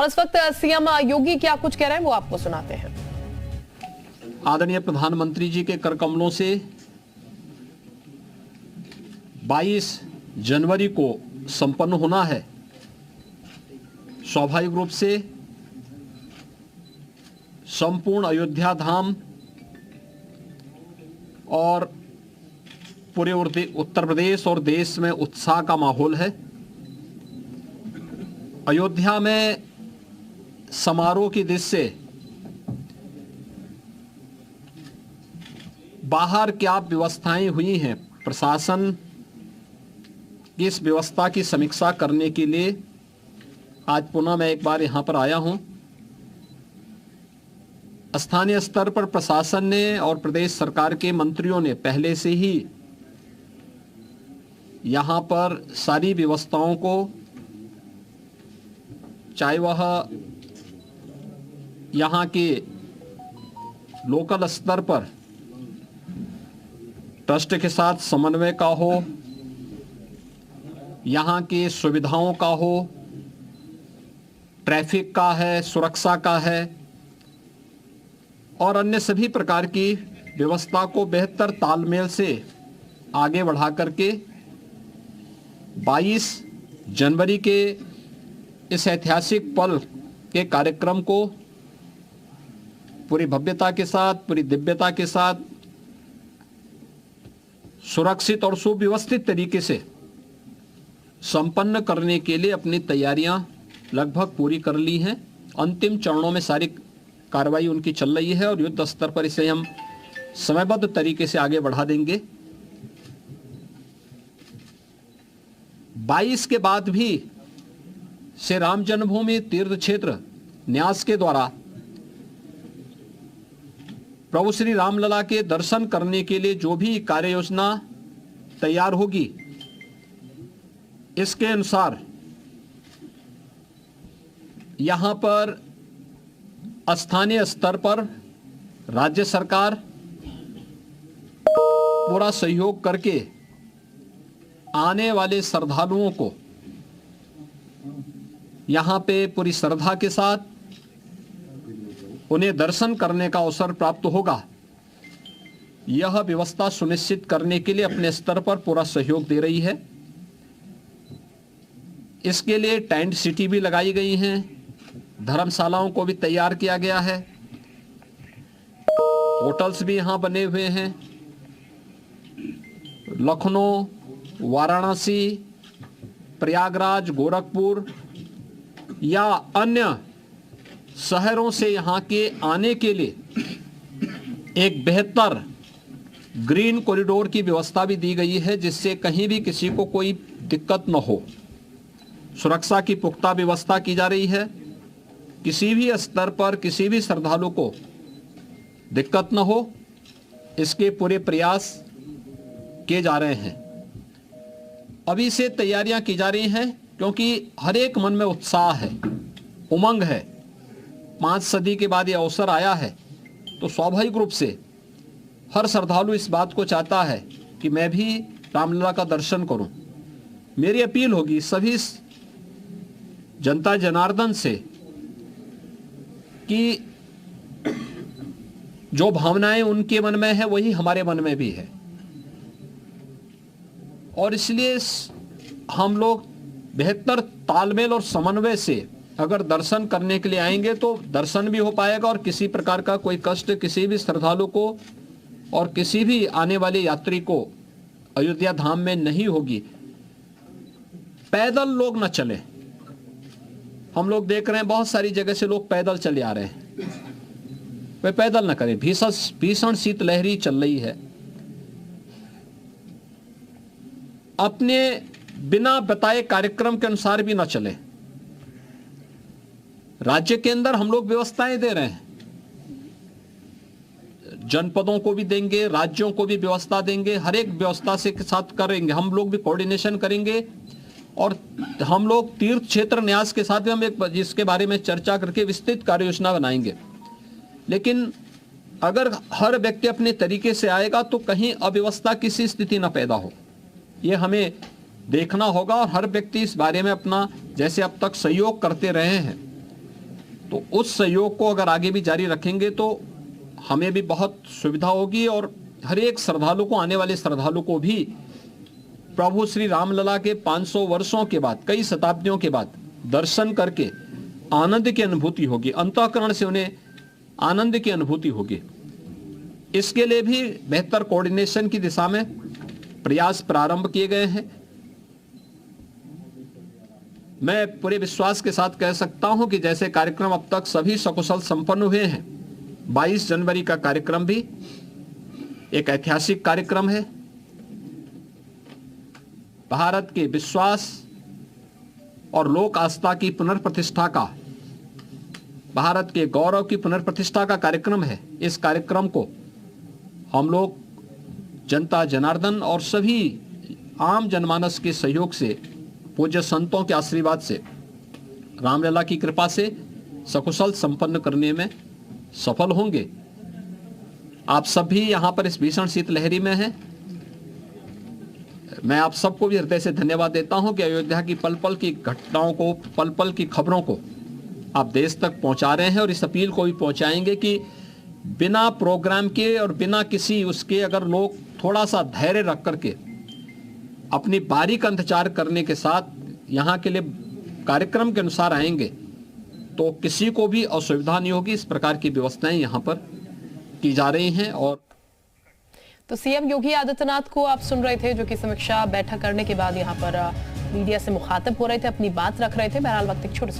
और इस वक्त सीएम योगी क्या कुछ कह रहे हैं वो आपको सुनाते हैं। आदरणीय प्रधानमंत्री जी के कर कमलों से 22 जनवरी को संपन्न होना है। स्वाभाविक रूप से संपूर्ण अयोध्या धाम और पूरे उत्तर प्रदेश और देश में उत्साह का माहौल है। अयोध्या में समारोह की दृष्टि से बाहर क्या व्यवस्थाएं हुई हैं, प्रशासन की इस व्यवस्था की समीक्षा करने के लिए आज पुनः मैं एक बार यहां पर आया हूं। स्थानीय स्तर पर प्रशासन ने और प्रदेश सरकार के मंत्रियों ने पहले से ही यहां पर सारी व्यवस्थाओं को, चाहे वह यहां के लोकल स्तर पर ट्रस्ट के साथ समन्वय का हो, यहां की सुविधाओं का हो, ट्रैफिक का है, सुरक्षा का है और अन्य सभी प्रकार की व्यवस्था को बेहतर तालमेल से आगे बढ़ा करके 22 जनवरी के इस ऐतिहासिक पल के कार्यक्रम को पूरी भव्यता के साथ, पूरी दिव्यता के साथ, सुरक्षित और सुव्यवस्थित तरीके से संपन्न करने के लिए अपनी तैयारियां लगभग पूरी कर ली हैं। अंतिम चरणों में सारी कार्रवाई उनकी चल रही है और युद्ध स्तर पर इसे हम समयबद्ध तरीके से आगे बढ़ा देंगे। 22 के बाद भी श्री राम जन्मभूमि तीर्थ क्षेत्र न्यास के द्वारा प्रभु श्री रामलला के दर्शन करने के लिए जो भी कार्य योजना तैयार होगी, इसके अनुसार यहां पर स्थानीय स्तर पर राज्य सरकार पूरा सहयोग करके आने वाले श्रद्धालुओं को यहां पे पूरी श्रद्धा के साथ उन्हें दर्शन करने का अवसर प्राप्त होगा, यह व्यवस्था सुनिश्चित करने के लिए अपने स्तर पर पूरा सहयोग दे रही है। इसके लिए टेंट सिटी भी लगाई गई हैं, धर्मशालाओं को भी तैयार किया गया है, होटल्स भी यहां बने हुए हैं। लखनऊ, वाराणसी, प्रयागराज, गोरखपुर या अन्य शहरों से यहां के आने के लिए एक बेहतर ग्रीन कॉरिडोर की व्यवस्था भी दी गई है, जिससे कहीं भी किसी को कोई दिक्कत न हो। सुरक्षा की पुख्ता व्यवस्था की जा रही है, किसी भी स्तर पर किसी भी श्रद्धालु को दिक्कत न हो, इसके पूरे प्रयास किए जा रहे हैं। अभी से तैयारियां की जा रही हैं क्योंकि हर एक मन में उत्साह है, उमंग है। 5 सदी के बाद ये अवसर आया है, तो स्वाभाविक रूप से हर श्रद्धालु इस बात को चाहता है कि मैं भी रामलला का दर्शन करूं। मेरी अपील होगी सभी जनता जनार्दन से कि जो भावनाएं उनके मन में है वही हमारे मन में भी है, और इसलिए हम लोग बेहतर तालमेल और समन्वय से अगर दर्शन करने के लिए आएंगे तो दर्शन भी हो पाएगा और किसी प्रकार का कोई कष्ट किसी भी श्रद्धालु को और किसी भी आने वाले यात्री को अयोध्या धाम में नहीं होगी। पैदल लोग न चले। हम लोग देख रहे हैं बहुत सारी जगह से लोग पैदल चले आ रहे हैं, वे पैदल न करें। भीषण शीतलहरी चल रही है। अपने बिना बताए कार्यक्रम के अनुसार भी न चले। राज्य के अंदर हम लोग व्यवस्थाएं दे रहे हैं, जनपदों को भी देंगे, राज्यों को भी व्यवस्था देंगे, हर एक व्यवस्था से के साथ करेंगे। हम लोग भी कोऑर्डिनेशन करेंगे और हम लोग तीर्थ क्षेत्र न्यास के साथ भी हम एक जिसके बारे में चर्चा करके विस्तृत कार्य योजना बनाएंगे। लेकिन अगर हर व्यक्ति अपने तरीके से आएगा तो कहीं अव्यवस्था किसी स्थिति न पैदा हो, ये हमें देखना होगा। और हर व्यक्ति इस बारे में अपना जैसे अब तक सहयोग करते रहे हैं तो उस सहयोग को अगर आगे भी जारी रखेंगे तो हमें भी बहुत सुविधा होगी और हर एक श्रद्धालु को, आने वाले श्रद्धालु को भी प्रभु श्री रामलला के 500 वर्षों के बाद, कई शताब्दियों के बाद दर्शन करके आनंद की अनुभूति होगी, अंतःकरण से उन्हें आनंद की अनुभूति होगी। इसके लिए भी बेहतर कोऑर्डिनेशन की दिशा में प्रयास प्रारंभ किए गए हैं। मैं पूरे विश्वास के साथ कह सकता हूं कि जैसे कार्यक्रम अब तक सभी सकुशल संपन्न हुए हैं, 22 जनवरी का कार्यक्रम भी एक ऐतिहासिक कार्यक्रम है। भारत के विश्वास और लोक आस्था की पुनर्प्रतिष्ठा का, भारत के गौरव की पुनर्प्रतिष्ठा का कार्यक्रम है। इस कार्यक्रम को हम लोग जनता जनार्दन और सभी आम जनमानस के सहयोग से, पूज्य संतों के आशीर्वाद से, रामलला की कृपा से सकुशल संपन्न करने में सफल होंगे। आप सब भी यहाँ पर इस भीषण शीतलहरी में हैं। मैं आप सबको भी हृदय से धन्यवाद देता हूँ कि अयोध्या की पल पल की घटनाओं को, पल पल की खबरों को आप देश तक पहुँचा रहे हैं और इस अपील को भी पहुँचाएंगे कि बिना प्रोग्राम के और बिना किसी उसके अगर लोग थोड़ा सा धैर्य रख करके अपनी बारी का इंतजार करने के साथ यहाँ के लिए कार्यक्रम के अनुसार आएंगे तो किसी को भी असुविधा नहीं होगी। इस प्रकार की व्यवस्थाएं यहाँ पर की जा रही हैं। और तो सीएम योगी आदित्यनाथ को आप सुन रहे थे, जो कि समीक्षा बैठक करने के बाद यहाँ पर मीडिया से मुखातिब हो रहे थे, अपनी बात रख रहे थे। बहरहाल वक्त एक छोटे से